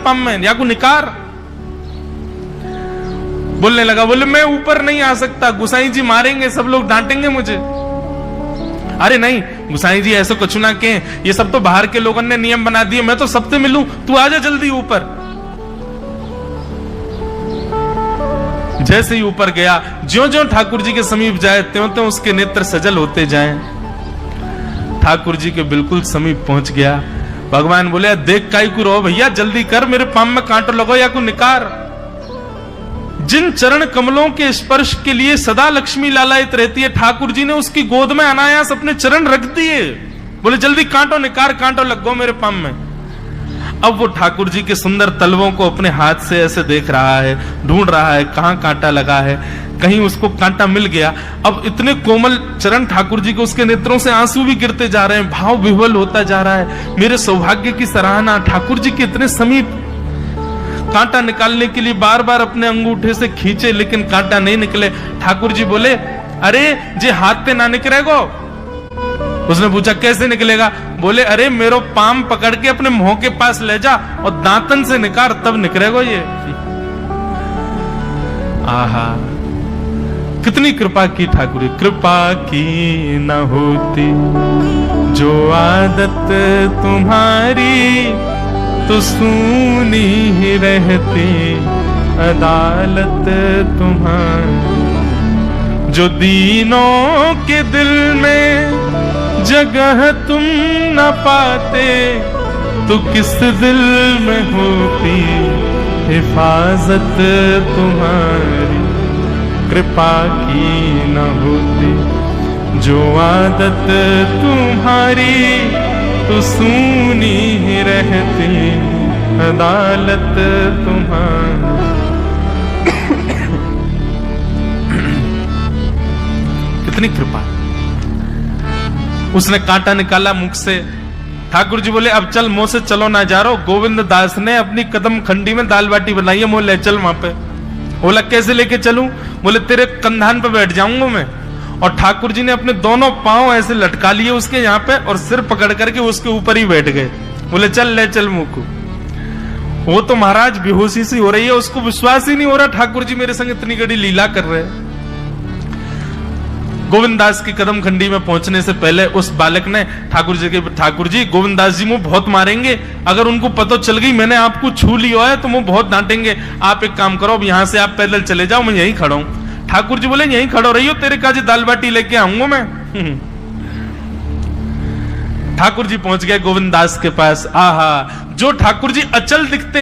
Palm में, या को निकार। बोलने लगा, बोले मैं ऊपर नहीं आ सकता, गुसाई जी मारेंगे, सब लोग डांटेंगे मुझे। अरे नहीं गुसाई जी ऐसे कुछ ना के, ये सब तो बाहर के लोगों ने नियम बना दिए, मैं तो सबसे मिलूं, तू आजा जल्दी ऊपर। जैसे ही ऊपर गया, ज्यों-ज्यों ठाकुर जी के समीप जाए त्यों-त्यों उसके नेत्र सजल होते जाएं। ठाकुर जी के बिल्कुल समीप पहुंच गया। भगवान बोले, देख काई को रो भैया, जल्दी कर, मेरे पाम में कांटो लगो या को निकार। जिन चरण कमलों के स्पर्श के लिए सदा लक्ष्मी लालायित रहती है, ठाकुर जी ने उसकी गोद में अनायास अपने चरण रख दिए। बोले जल्दी कांटो निकार, कांटो लग गो मेरे पाम में। अब वो ठाकुर जी के सुंदर तलवों को अपने हाथ से ऐसे देख रहा है, ढूंढ रहा है कहां कांटा लगा है, कहीं उसको कांटा मिल गया। अब इतने कोमल चरण ठाकुर जी के, उसके नेत्रों से आंसू भी गिरते जा रहे हैं, भाव विह्वल होता जा रहा है। मेरे सौभाग्य की सराहना, ठाकुर जी के इतने समीप। कांटा निकालने के लिए बार बार अपने अंगूठे से खींचे, लेकिन कांटा नहीं निकले। ठाकुर जी बोले, अरे जे हाथ पे ना निकलेगो। उसने पूछा कैसे निकलेगा? बोले अरे मेरो पाम पकड़ के अपने मुंह के पास ले जा और दांतन से निकाल, तब निकलेगा ये। आहा, कितनी कृपा की ठाकुर। कृपा की न होती जो आदत तुम्हारी, तो सूनी ही रहती अदालत तुम्हारी। जो दीनों के दिल में जगह तुम न पाते, तो किस दिल में होती हिफाजत तुम्हारी। कृपा की न होती जो आदत तुम्हारी, तो सूनी ही रहती अदालत तुम्हारी। कितनी कृपा। उसने कांटा निकाला मुख से। ठाकुर जी बोले अब चल, मुंह से चलो ना जा रहा। गोविंद दास ने अपनी कदम खंडी में दाल बाटी बनाई है, मोह ले चल वहां पे। बोला कैसे लेके चलूं? बोले तेरे कंधान पे बैठ जाऊंगा मैं। और ठाकुर जी ने अपने दोनों पांव ऐसे लटका लिए उसके यहाँ पे, और सिर पकड़ करके उसके ऊपर ही बैठ गए। बोले चल ले चल मुख। वो तो महाराज बेहोशी सी हो रही है, उसको विश्वास ही नहीं हो रहा ठाकुर जी मेरे संग इतनी बड़ी लीला कर रहे हैं। गोविंद दास की कदम खंडी में पहुंचने से पहले उस बालक ने ठाकुर जी गोविंद दास जी मुझे बहुत मारेंगे, अगर उनको पता चल गई मैंने आपको छू लिया है तो मुझे बहुत डांटेंगे। आप एक काम करो, अब यहां से आप पैदल चले जाओ, मैं यहीं खड़ा हूं। ठाकुर जी बोले यहीं खड़ो रही हो, तेरे काजी दाल बाटी लेके आऊंगा मैं। ठाकुर जी पहुंच गए गोविंद दास के पास। आहा, जो ठाकुर जी अचल दिखते